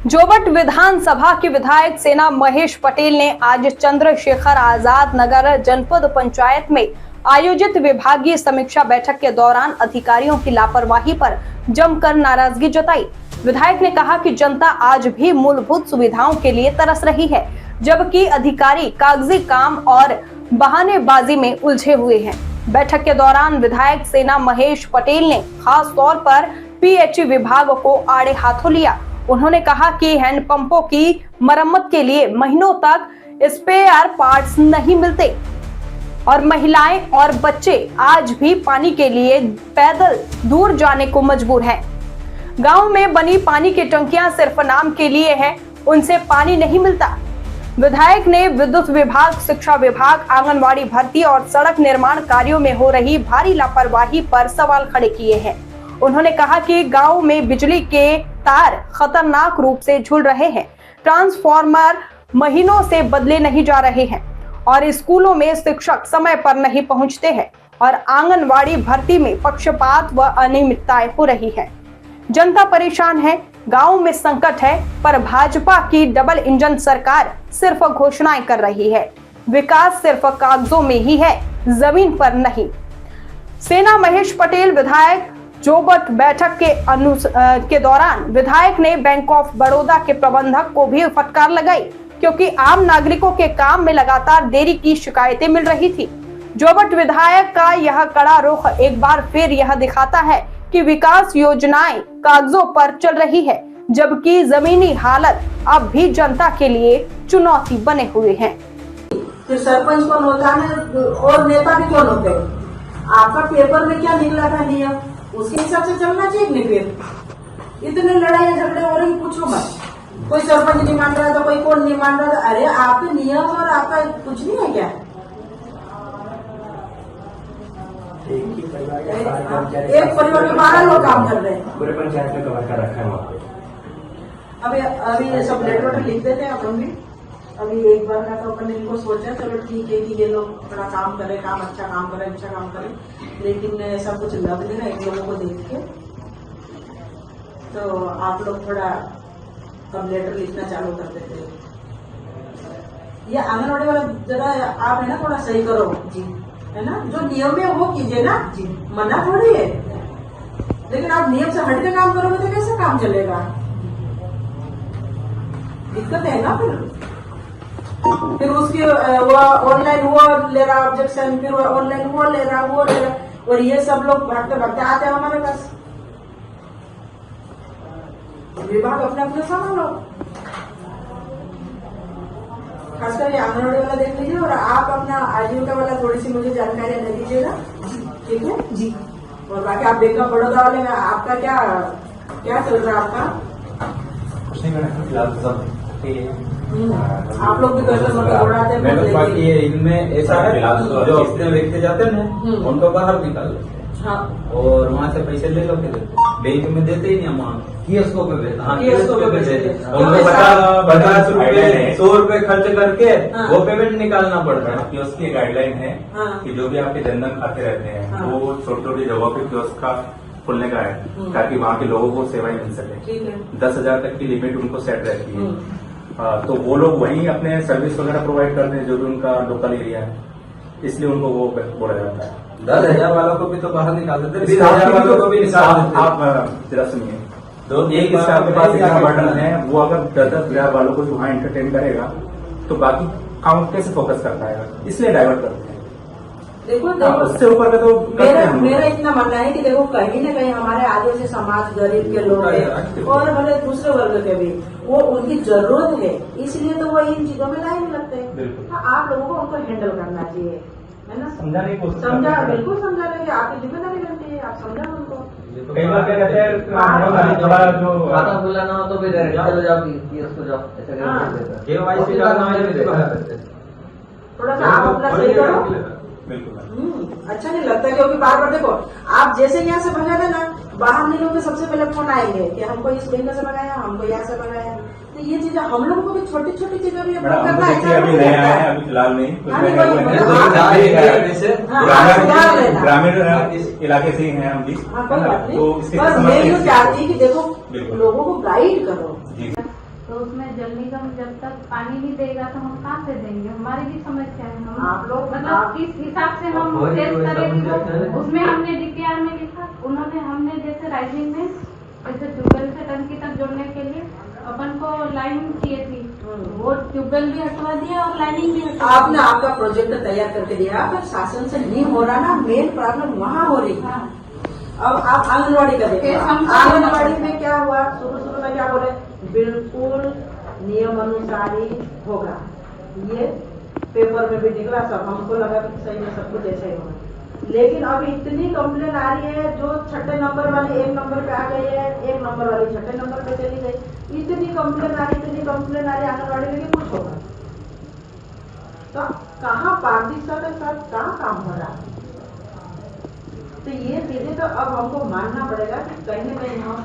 जोबट विधानसभा के विधायक सेना महेश पटेल ने आज चंद्रशेखर आजाद नगर जनपद पंचायत में आयोजित विभागीय समीक्षा बैठक के दौरान अधिकारियों की लापरवाही पर जमकर नाराजगी जताई। विधायक ने कहा कि जनता आज भी मूलभूत सुविधाओं के लिए तरस रही है, जबकि अधिकारी कागजी काम और बहानेबाजी में उलझे हुए हैं। बैठक के दौरान विधायक सेना महेश पटेल ने खास तौर पर पीएचई विभाग को आड़े हाथों लिया। उन्होंने कहा कि हैंडपंपों की मरम्मत के लिए महीनों तक स्पेयर पार्ट्स नहीं मिलते और महिलाएं और बच्चे आज भी पानी के लिए पैदल दूर जाने को मजबूर हैं। गांव में बनी पानी की टंकियां सिर्फ नाम के लिए हैं, उनसे पानी नहीं मिलता। विधायक ने विद्युत विभाग, शिक्षा विभाग, आंगनवाड़ी भर्ती और सड़क निर्माण कार्यों में हो रही भारी लापरवाही पर सवाल खड़े किए हैं। उन्होंने कहा कि गांव में बिजली के तार खतरनाक रूप से झूल रहे हैं, ट्रांसफार्मर महीनों से बदले नहीं जा रहे हैं और स्कूलों में शिक्षक समय पर नहीं पहुंचते हैं और आंगनवाड़ी भर्ती में पक्षपात व अनियमितताएं हो रही है। जनता परेशान है, गांव में संकट है, पर भाजपा की डबल इंजन सरकार सिर्फ घोषणाएं कर रही है। विकास सिर्फ कागजों में ही है, जमीन पर नहीं। सेना महेश पटेल विधायक जोबट बैठक के दौरान विधायक ने बैंक ऑफ बड़ौदा के प्रबंधक को भी फटकार लगाई, क्योंकि आम नागरिकों के काम में लगातार देरी की शिकायतें मिल रही थी। जोबट विधायक का यह कड़ा रुख एक बार फिर यह दिखाता है कि विकास योजनाएं कागजों पर चल रही है, जबकि जमीनी हालत अब भी जनता के लिए चुनौती बने हुए हैं। फिर सरपंच कौन होता है और नेता भी कौन होते हैं? आपका पेपर में क्या निकला था नियम, उसके हिसाब से चलना चाहिए। नहीं फिर इतने लड़ाई झगड़े हो रही, पूछो मत। कोई सरपंच नहीं मान रहा था, कोई कौन नहीं मान रहा था। अरे आपके नियम और आपका कुछ नहीं है क्या? एक परिवार में 12 लोग काम कर रहे हैं, पूरे पंचायत में कवर कर रखा है वहाँ पे। अभी ये सब लेटर लिख देते हैं अपन भी। अभी एक बार का तो अपन ने इनको सोचा चलो ठीक है कि ये लोग थोड़ा काम करे, अच्छा काम करे, लेकिन ऐसा कुछ लग नहीं रहा एक लोगों को देख के। तो आप लोग थोड़ा अब लेटर लिखना चालू कर देते। ये आंगनवाड़ी वाला जरा आप है ना थोड़ा सही करो जी, है ना, जो नियम है वो कीजिए ना जी, मना थोड़ी है। लेकिन आप नियम से हट के काम करोगे तो कैसे काम चलेगा? दिक्कत है ना। फिर उसकी वो ऑनलाइन वो ले रहा ऑब्जेक्शन, फिर ऑनलाइन वो ले रहा, और ये सब लोग भागते भागते आते हैं हमारे पास। विभाग अपने अपने संभालो, खासकर ये आंगनवाड़ी वाला देख लीजिए और आप अपना आजीविका वाला थोड़ी सी मुझे जानकारी दे दीजिएगा, ठीक है जी। और बाकी आप बैंक ऑफ बड़ौदा वाले में आपका क्या चल रहा है आपका? कुछ नहीं मैंने फिलहाल सब आप लोग भी उड़ाते हैं। बाकी ये इनमें ऐसा है जो अपने व्यक्ति जाते हैं ना उनको बाहर निकाल लेते हैं। हाँ। और वहाँ से पैसे ले लो, बैंक में देते ही नहीं हम वहाँ कियोस्को पे देते। हाँ, कियोस्को पे देते। उनको 50 रुपए 100 रुपए खर्च करके वो पेमेंट निकालना पड़ता है। कियोस्क की गाइडलाइन है कि जो भी आपके जनधन खाते रहते हैं वो छोटी छोटी जगहों पे कियोस्क का खुलने का है, ताकि वहाँ के लोगों को सेवाएं मिल सके। 10,000 तक की लिमिट उनको सेट रहती है। तो वो लोग वहीं अपने सर्विस वगैरह प्रोवाइड करते हैं जो भी उनका लोकल एरिया है, इसलिए उनको वो बोला जाता है। 10,000 वालों को भी तो बाहर निकाल देते हैं, 20,000 वालों को भी आप जरा सुनिए। तो एक आपके पास एक बटन है, वो अगर 10,000 वालों को वहाँ एंटरटेन करेगा तो बाकी काम कैसे फोकस कर पाएगा, इसलिए डाइवर्ट करते हैं। देखो उससे ऊपर का तो मेरा इतना मानना है कि देखो कहीं न कहीं हमारे आदिवासी समाज, गरीब के लोग हैं और भले दूसरे वर्ग के भी, वो उनकी जरूरत है, इसलिए तो वो इन चीजों में लाइन लगते हैं। आप लोगों को उनको हैंडल करना चाहिए, है ना? बिल्कुल समझाने की आपकी जिम्मेदारी बनती है, आप समझा उनको। कई बार क्या कहते हैं थोड़ा जो खाता खुलाना हो तो भी चलो जाओ कियोस्क जाओ, ऐसा KYC थोड़ा सा आप अपना सही करो। अच्छा नहीं लगता, क्योंकि बार बार देखो आप जैसे यहाँ से भगा देना, बाहर निकलोगे सबसे पहले फोन आएंगे कि हमको इस बैंक से भगाया, हमको यहाँ से भगाया। तो ये चीजें हम लोगों को भी छोटी छोटी चीजें भी करना है। अभी नया है, अभी फिलहाल नहीं, ग्रामीण इलाके से ही हैं हम भी। कोई बात नहीं, बस मैं यूँ चाहती कि देखो लोगों को गाइड करो। उसमें जल निगम जब तक पानी नहीं देगा तो हम कहाँ से देंगे? हमारी भी समस्या है। हम आप लोग मतलब किस हिसाब से हम वही टेस्ट वही करेंगे? समस्या है। उसमें हमने डीपीआर में लिखा, हमने जैसे राइजिंग में जैसे ट्यूबवेल से टंकी तक जोड़ने के लिए अपन को लाइन किए थी, वो ट्यूबवेल भी हटवा दिया और लाइनिंग भी हटवा आपने आपका प्रोजेक्ट तैयार करके दिया, पर शासन से नहीं हो रहा ना, मेन प्रॉब्लम वहाँ हो रही है। अब आप आंगनबाड़ी का देखिए, आंगनबाड़ी में क्या हुआ, शुरू में क्या बोले, बिल्कुल नियम अनुसार ही होगा, ये पेपर में भी निकला, सब हमको लगा कि सही में सब कुछ ऐसा ही होगा। लेकिन अभी इतनी कंप्लेन आ रही है, जो छठे नंबर वाली 1 नंबर पे आ गई है, 1 नंबर वाली छठे नंबर पे चली गई, इतनी कंप्लेन आ रही आंगनबाड़ी में कि कुछ होगा। तो कहाँ पारदर्शिता के साथ कहाँ काम हो रहा है? तो ये चीजें तो अब हमको मानना पड़ेगा कि कहीं न कहीं हम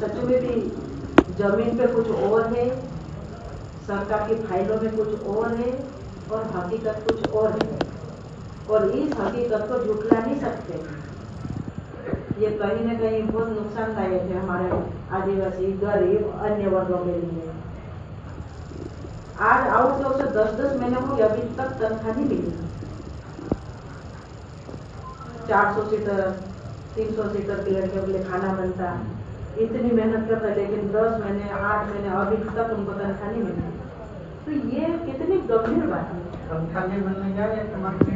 सच में भी जमीन पे कुछ और है, सरकार की फाइलों में कुछ और है और हकीकत कुछ और है, और इस हकीकत को झुठला नहीं सकते। ये कहीं न कहीं बहुत नुकसानदायक है हमारे आदिवासी, गरीब, अन्य वर्गों के लिए। आज आउटलोग से 10-10 महीने हो गए, अभी तक तनख्वाह नहीं मिली। 400 सीटर 300 सीटर की लड़कियों के लिए खाना बनता, इतनी मेहनत करता है, लेकिन 10 महीने 8 महीने अभी तक उनको तनख्वाह नहीं मिली। तो ये कितनी गंभीर बात है। तनख्वाह नहीं मिलने जा रही है।